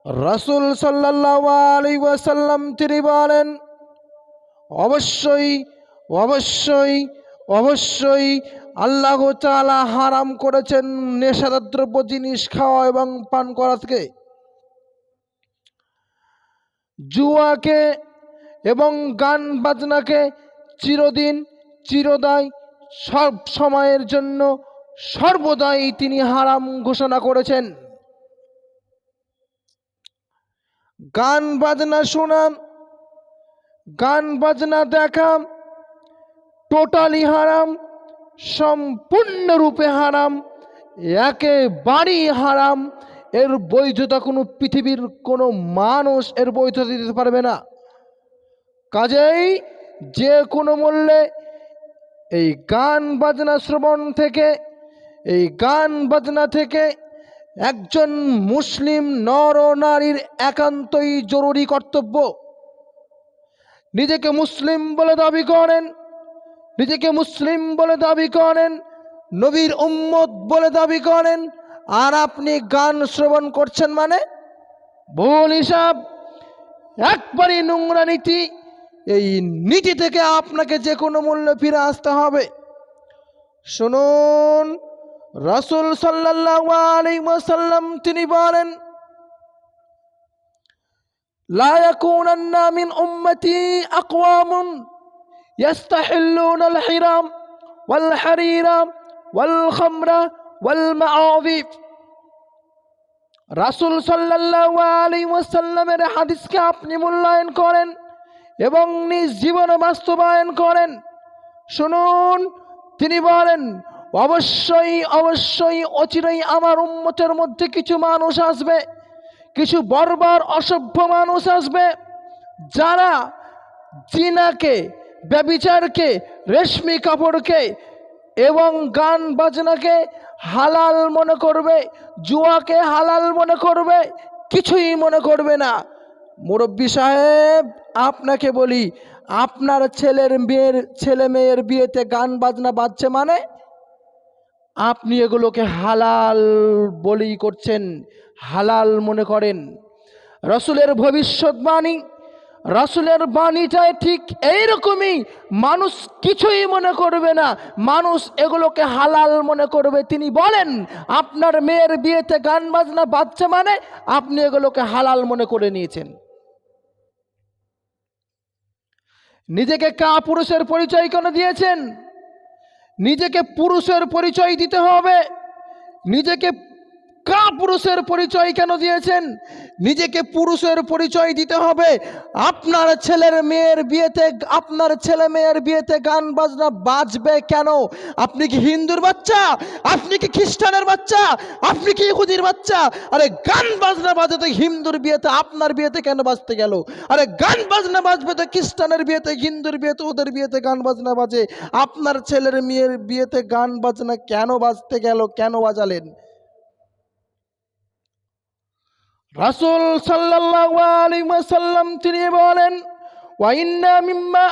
রাসূল সাল্লাল্লাহু আলাইহি ওয়াসাল্লাম তিনি বলেন, অবশ্যই অবশ্যই অবশ্যই আল্লাহ তাআলা হারাম করেছেন নেশাদ্রব্য জিনিস খাওয়া এবং পান করা থেকে। জুয়াকে এবং গান বাজনাকে চিরদিন চিরদায় সব সময়ের জন্য সর্বদাই তিনি হারাম ঘোষণা করেছেন। গান বাজনা শোনা, গান বাজনা দেখা টোটালি হারাম, সম্পূর্ণরূপে হারাম, একেবারেই হারাম। এর বৈধতা কোনো পৃথিবীর কোনো মানুষ এর বৈধতা দিতে পারবে না। কাজেই যে কোনো মূল্যে এই গান বাজনা শ্রবণ থেকে, এই গান বাজনা থেকে একজন মুসলিম নর ও নারীর একান্তই জরুরি কর্তব্য। নিজেকে মুসলিম বলে দাবি করেন, নিজেকে মুসলিম বলে দাবি করেন, নবীর উম্মত বলে দাবি করেন, আর আপনি গান শ্রবণ করছেন মানে ভুল হিসাব, একবারই নোংরা নীতি। এই নীতি থেকে আপনাকে যে কোনো মূল্যে ফিরে আসতে হবে। শুনুন, রাসূল সাল্লাল্লাহু আলাইহি ওয়াসাল্লাম তিনি বলেন, লা ইয়াকুনান্না মিন উম্মতি আকওয়ামুন ইয়াস্তাহিল্লুনাল হিরাম ওয়াল হারিরা ওয়াল খামরা ওয়াল মাআযিফ। রাসূল সাল্লাল্লাহু আলাইহি ওয়াসাল্লামের হাদিসকে আপনি মূল্যায়ন করেন এবং নিজ জীবনে বাস্তবায়ন করেন। শুনুন, তিনি বলেন, অবশ্যই অবশ্যই অচিরেই আমার উম্মতের মধ্যে কিছু মানুষ আসবে, কিছু বর্বর অসভ্য মানুষ আসবে, যারা জিনাকে, ব্যভিচারকে, রেশমি কাপড়কে এবং গান বাজনাকে হালাল মনে করবে, জুয়াকে হালাল মনে করবে, কিছুই মনে করবে না। মুরব্বী সাহেব, আপনাকে বলি, আপনার ছেলে মেয়ের বিয়েতে গান বাজনা বাজছে মানে আপনি এগুলোকে হালাল বলেই করছেন, হালাল মনে করেন। রাসূলের ভবিষ্যৎবাণী, রাসূলের বাণীটাই ঠিক এইরকমই। মানুষ কিছুই মনে করবে না, মানুষ এগুলোকে হালাল মনে করবে। তিনি বলেন, আপনার মেয়ের বিয়েতে গান বাজনা বাজছে মানে আপনি এগুলোকে হালাল মনে করে নিয়েছেন। নিজেকে কাপুরুষের পরিচয় কেন দিয়েছেন? নিজেকে পুরুষের পরিচয় দিতে হবে। নিজেকে কাপুরুষের পরিচয় কেন দিয়েছেন? নিজেকে পুরুষের পরিচয় দিতে হবে। আপনার ছেলে মেয়ের বিয়েতে গান বাজনা বাজবে কেন? আপনি কি হিন্দুর বাচ্চা? আপনি কি খ্রিস্টানের বাচ্চা? আপনি কি ইহুদির বাচ্চা? আরে গান বাজনা বাজে তো হিন্দুর বিয়েতে, আপনার বিয়েতে কেন বাজতে গেল? আরে গান বাজনা বাজবে তো খ্রিস্টানের বিয়েতে, হিন্দুর বিয়েতে, ওদের বিয়েতে গান বাজনা বাজে, আপনার ছেলের মেয়ের বিয়েতে গান বাজনা কেন বাজতে গেল? কেন বাজালেন? রাসূল সাল্লাল্লাহু আলাইহি ওয়াসাল্লাম তিনি বলেন, ওয়া ইন্না মিম্মা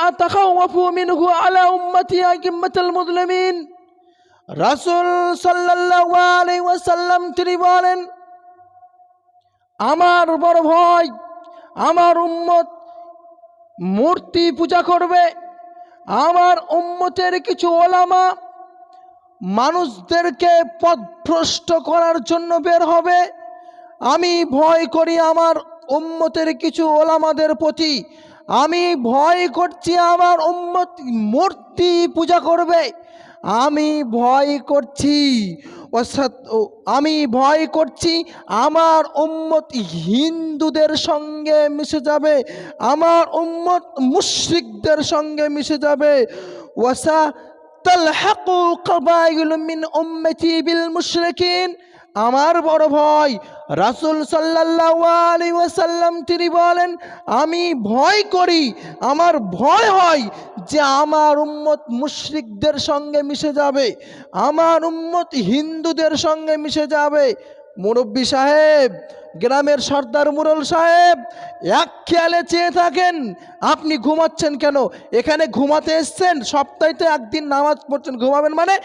আতাখাওয়াফু মিনহু আলা উম্মতি আইম্মাতুল মুসলিমিন। রাসূল সাল্লাল্লাহু আলাইহি ওয়াসাল্লাম তিনি বলেন, আমার বড় ভয়, আমার উম্মত মূর্তি পূজা করবে। আমার উম্মতের কিছু ওলামা মানুষদেরকে পথভ্রষ্ট করার জন্য বের হবে। আমি ভয় করি আমার উম্মতের কিছু ওলামাদের প্রতি। আমি ভয় করছি আমার উম্মত মূর্তি পূজা করবে। আমি ভয় করছি আমার উম্মত হিন্দুদের সঙ্গে মিশে যাবে, আমার উম্মত মুশরিকদের সঙ্গে মিশে যাবে। ওয়াসা তালহাকু কাবাইল মিন উম্মতি বিল মুশরিকিন। আমার বড় ভয়। রাসূল সাল্লাল্লাহু আলাইহি ওয়াসাল্লাম তিনি বলেন, আমি ভয় করি, আমার ভয় হয় যে আমার উম্মত মুশরিকদের সঙ্গে মিশে যাবে, আমার উম্মত হিন্দুদের সঙ্গে মিশে যাবে। মুরব্বী সাহেব, গ্রামের সর্দার মুরল সাহেব এক খেয়ালে চেয়ে থাকেন, আপনি ঘুমাচ্ছেন কেন? এখানে ঘুমাতে এসছেন, সপ্তাহে একদিন নামাজ পড়ছেন, ঘুমাবেন মানে?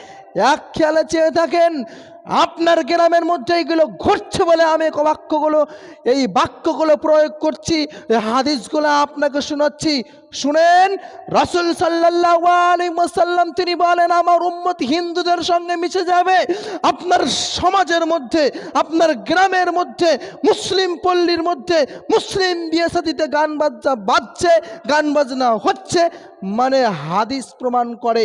এক খেয়ালে চেয়ে থাকেন। আপনার গ্রামের মধ্যে এইগুলো ঘটছে বলে আমি এই বাক্যগুলো প্রয়োগ করছি, এই হাদিসগুলো আপনাকে শোনাচ্ছি। শুনেন, রাসূল সাল্লাল্লাহু আলাইহি ওয়াসাল্লাম তিনি বলেন, আমার উম্মত হিন্দুদের সঙ্গে মিশে যাবে। আপনার সমাজের মধ্যে, আপনার গ্রামের মধ্যে, মুসলিম পল্লীর মধ্যে মুসলিম বিয়ে শাদীতে গান বাজনা বাজছে, গান বাজনা হচ্ছে, মানে হাদিস প্রমাণ করে,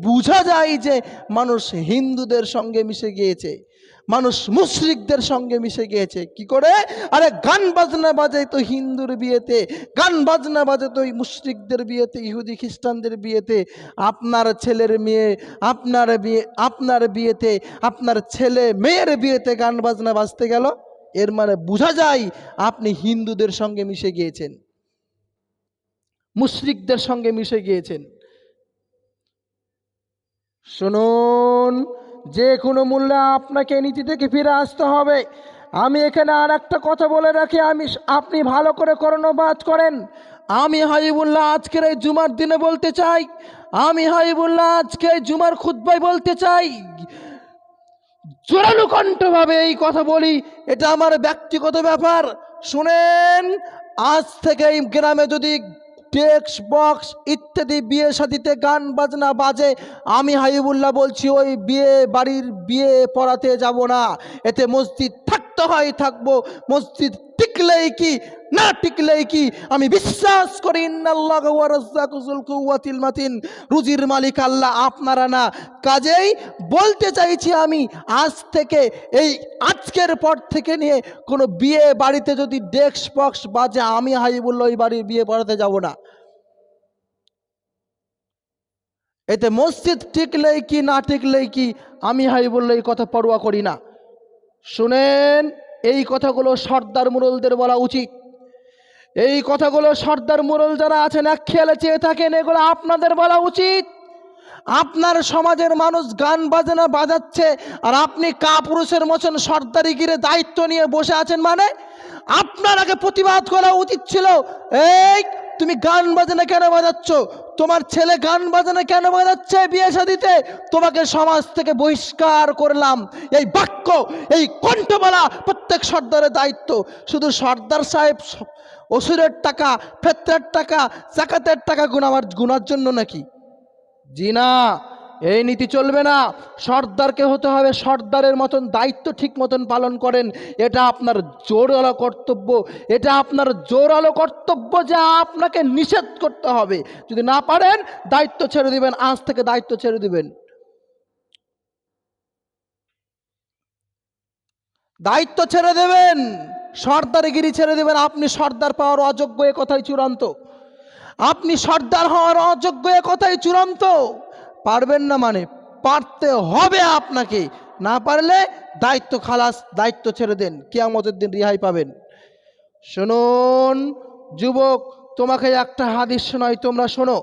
বোঝা যায় যে মানুষ হিন্দুদের সঙ্গে মিশে গিয়েছে, মানুষ মুশরিকদের সঙ্গে মিশে গিয়েছে। কি করে? আরে গান বাজনা বাজে তো হিন্দুর বিয়েতে, গান বাজনা বাজে তো মুশরিকদের বিয়েতে, ইহুদি খ্রিস্টানদের বিয়েতে। আপনার ছেলের মেয়ে, আপনার বিয়েতে, আপনার ছেলে মেয়ের বিয়েতে গান বাজনা বাজতে গেল, এর মানে বোঝা যায় আপনি হিন্দুদের সঙ্গে মিশে গিয়েছেন, মুশরিকদের সঙ্গে মিশে গিয়েছেন। শুনুন, যে কোনো মূল্যে আপনাকে নীতি থেকে ফিরে আসতে হবে। আমি এখানে আর একটা কথা বলে রাখি, আপনি ভালো করে কর্ণপাত করেন। আমি হাবিবুল্লাহ আজকের এই জুমার দিনে বলতে চাই, আমি হাবিবুল্লাহ আজকে জুমার খুতবায় বলতে চাই, জোরালো কণ্ঠভাবে এই কথা বলি, এটা আমার ব্যক্তিগত ব্যাপার। শুনেন, আজ থেকে এই গ্রামে যদি ডেস্ক বক্স ইত্যাদি বিয়ে শাদিতে গান বাজনা বাজে, আমি হাবিবুল্লাহ বলছি ওই বিয়ে পড়াতে যাব না। এতে মসজিদ থাকতে হয় থাকবো, মসজিদ টিকলেই কি না টিকলেই কি, আমি বিশ্বাস করি ইন্নাল্লাহু ওয়া রাজ্জাকুল কুওয়াতিল মাতিন, রুজির মালিক আল্লাহ, আপনারা না। কাজেই বলতে চাইছি আমি, আজ থেকে এই আজকের পর থেকে নিয়ে কোনো বিয়ে বাড়িতে যদি ডেস্ক বক্স বাজে, আমি হাবিবুল্লাহ ওই বাড়ির বিয়ে পড়াতে যাব না। এতে মসজিদ টিকলেই কি না টিকলেই কি, আমি হাবিবুল্লাহ এই কথা পরোয়া করি না। শুনেন, এই কথাগুলো সর্দার মুরলদের বলা উচিত। এই কথাগুলো সর্দার মুরল যারা আছেন এক খেয়ালে চেয়ে থাকেন, এগুলো আপনাদের বলা উচিত। আপনার সমাজের মানুষ গান বাজনা বাজাচ্ছে আর আপনি কাপুরুষের মতন সর্দারিগিরে দায়িত্ব নিয়ে বসে আছেন, মানে আপনার আগে প্রতিবাদ করা উচিত ছিল। এই তুমি গান বাজনা কেন বাজাচ্ছ? তোমার ছেলে গান বাজনা কেন বাজাচ্ছে বিয়ে শাদিতে? তোমাকে সমাজ থেকে বহিষ্কার করলাম। এই বাক্য, এই কণ্ঠ বলা প্রত্যেক সর্দারের দায়িত্ব। শুধু সর্দার সাহেব ওসুরের টাকা, ফেতরার টাকা, জাকাতের টাকা গুনার জন্য নাকি? জি না, এই নীতি চলবে না। সর্দারকে হতে হবে সর্দারের মতন, দায়িত্ব ঠিক মতন পালন করেন। এটা আপনার জোরালো কর্তব্য, এটা আপনার জোরালো কর্তব্য যে আপনাকে নিষেধ করতে হবে। যদি না পারেন দায়িত্ব ছেড়ে দিবেন, আজ থেকে দায়িত্ব ছেড়ে দিবেন, দায়িত্ব ছেড়ে দেবেন, সর্দারগিরি ছেড়ে দেবেন। আপনি সর্দার পাওয়ার অযোগ্য, এ কথাই চূড়ান্ত। আপনি সর্দার হওয়ার অযোগ্য, এ কথাই চূড়ান্ত। পারবেন না মানে পারতে হবে আপনাকে, না পারলে দায়িত্ব খালাস, দায়িত্ব ছেড়ে দেন, কিয়ামতের দিন রিহাই পাবেন। শুনুন যুবক, তোমাকে একটা হাদিস শোনাই, তোমরা শোনো।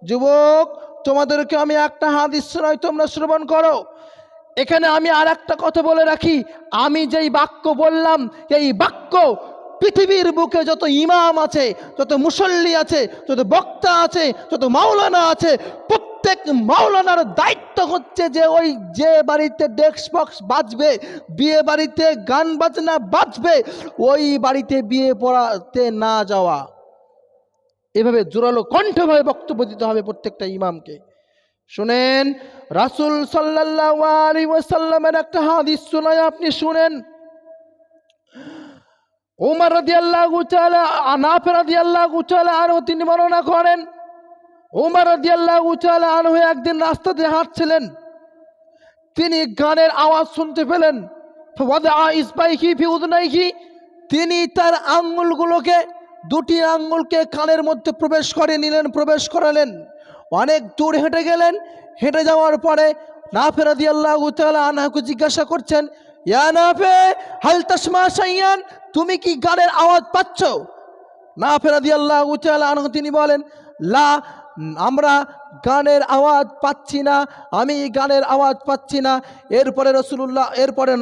যুবক, তোমাদেরকে আমি একটা হাদিস শোনাই, তোমরা শ্রবণ করো। এখানে আমি আর একটা কথা বলে রাখি, আমি যেই বাক্য বললাম, এই বাক্য পৃথিবীর বুকে যত ইমাম আছে, যত মুসল্লি আছে, যত বক্তা আছে, যত মাওলানা আছে, প্রত্যেক মাওলানার দায়িত্ব হচ্ছে যে ওই যে বাড়িতে ডেস্ক বক্স বাজবে, বিয়ে বাড়িতে গান বাজনা বাজবে, ওই বাড়িতে বিয়ে পড়াতে না যাওয়া। এভাবে জোরালো কণ্ঠভাবে বক্তব্য দিতে হবে প্রত্যেকটা ইমামকে। শুনেন, রাসূল সাল্লাল্লাহু আলাইহি ওয়াসাল্লামের একটা হাদিস শোনায়, আপনি শুনেন। ওমর রাদিয়াল্লাহু তাআলা, নাফি রাদিয়াল্লাহু তাআলা আনহু তিনি বর্ণনা করেন, ওমর রাদিয়াল্লাহু তাআলা আনহু একদিন রাস্তা দিয়ে হাঁটছিলেন, তিনি গানের আওয়াজ শুনতে পেলেন। ফাওয়াদা ইসবাইহি ফি উযনাইহি, তিনি তার আঙ্গুলগুলোকে, দুটি আঙ্গুলকে কানের মধ্যে প্রবেশ করালেন। অনেক দূর হেঁটে গেলেন। হেঁটে যাওয়ার পরে নাফি রাদিয়াল্লাহু তাআলা আনহু জিজ্ঞাসা করছেন, ইয়া নাফি হাল তাসমা শাইয়ান, তুমি কি গানের আওয়াজ পাচ্ছ? নাফি রাদিয়াল্লাহু তাআলা আনহু তিনি বলেন, লা, আমরা গানের আওয়াজ পাচ্ছি না, আমি গানের আওয়াজ পাচ্ছি না। এরপরে রাসূলুল্লাহ, এরপরে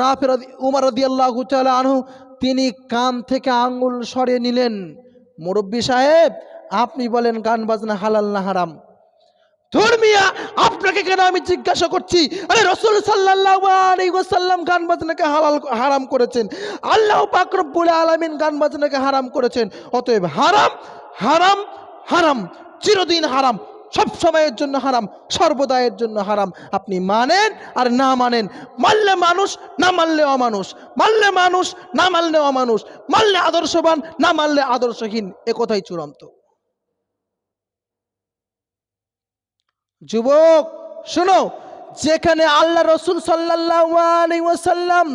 উমর রাদিয়াল্লাহু তাআলা আনহু তিনি কান থেকে আঙ্গুল সরিয়ে নিলেন। মুরব্বী সাহেব, আপনি বলেন গান বাজনা হালাল না হারাম? ধর্মিয়া, আপনাকে কেন আমি জিজ্ঞাসা করছি? আরে রাসূল সাল্লাল্লাহু আলাইহি ওয়াসাল্লাম গান বাজনাকে হারাম করেছেন, আল্লাহ পাক রব্বুল আলামিন গান বাজনাকে হারাম করেছেন। অতএব হারাম হারাম হারাম, চিরদিন হারাম, সব সময়ের জন্য হারাম, সর্বদায়ের জন্য হারাম। আপনি মানেন আর না মানেন, মানলে মানুষ, না মানলে অমানুষ, মানলে মানুষ, না মানলে অমানুষ, মানলে আদর্শবান, না মানলে আদর্শহীন, এ কথাই চূড়ান্ত। যুবক শোনো, যেখানে আল্লাহ রসুল সাল্লাল্লাহু আলাইহি ওয়াসাল্লাম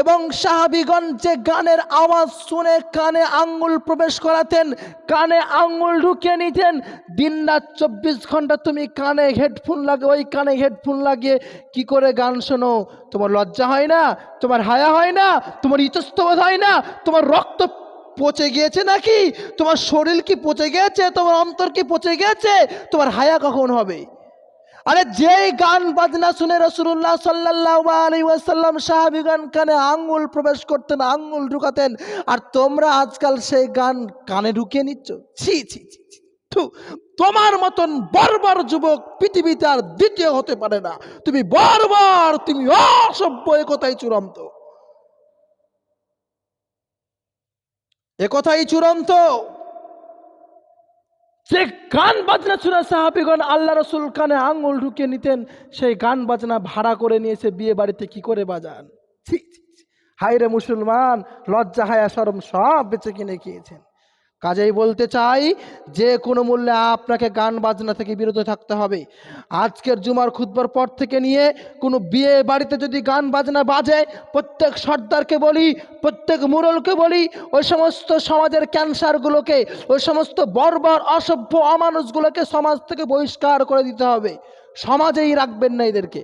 এবং সাহাবীগণ যে গানের আওয়াজ শুনে কানে আঙ্গুল প্রবেশ করাতেন, কানে আঙ্গুল ঢুকিয়ে নিতেন, দিন রাত 24 ঘন্টা তুমি কানে হেডফোন লাগে, ওই কানে হেডফোন লাগিয়ে কি করে গান শোনো? তোমার লজ্জা হয় না? তোমার হায়া হয় না? তোমার ইতস্তবোধ হয় না? তোমার রক্ত পচে গিয়েছে নাকি? তোমার শরীর কি পচে গিয়েছে? তোমার অন্তর কি পচে গিয়েছে? তোমার হায়া কখন হবে? আরে যেই গান বাজনা শুনে রাসূলুল্লাহ সাল্লাল্লাহু আলাইহি ওয়াসাল্লাম সাহাবীগণ কানে আঙ্গুল প্রবেশ করতেন, আঙ্গুল ঢুকাতেন, আর তোমরা আজকাল সেই গান কানে ঢুকিয়ে নিচ্ছ। ছি ছি ছি ছি। থু, তোমার মতন বর্বর যুবক পৃথিবীতে আর দ্বিতীয় হতে পারে না। তুমি বর্বর, তুমি অসভ্য, এ কথাই চূড়ান্ত, এ কথাই চূড়ান্ত। যে গান বাজনা শুনে সাহাবীগণ আল্লাহ রসুল কানে আঙ্গুল ঢুকিয়ে নিতেন, সেই গান বাজনা ভাড়া করে নিয়েছে বিয়ে বাড়িতে কি করে বাজান? ছি ছি ছি। হায় রে মুসলমান, লজ্জা হায়া শরম সব বেঁচে কিনে খেয়েছেন। কাজেই বলতে চাই, যে কোনো মূল্যে আপনাকে গান বাজনা থেকে বিরত থাকতে হবে। আজকের জুমার খুতবার পর থেকে নিয়ে কোনো বিয়ে বাড়িতে যদি গান বাজনা বাজে, প্রত্যেক সর্দারকে বলি, প্রত্যেক মুরলকে বলি, ওই সমস্ত সমাজের ক্যান্সারগুলোকে, ওই সমস্ত বর্বর অসভ্য অমানুষগুলোকে সমাজ থেকে বহিষ্কার করে দিতে হবে। সমাজেই রাখবেন না এদেরকে।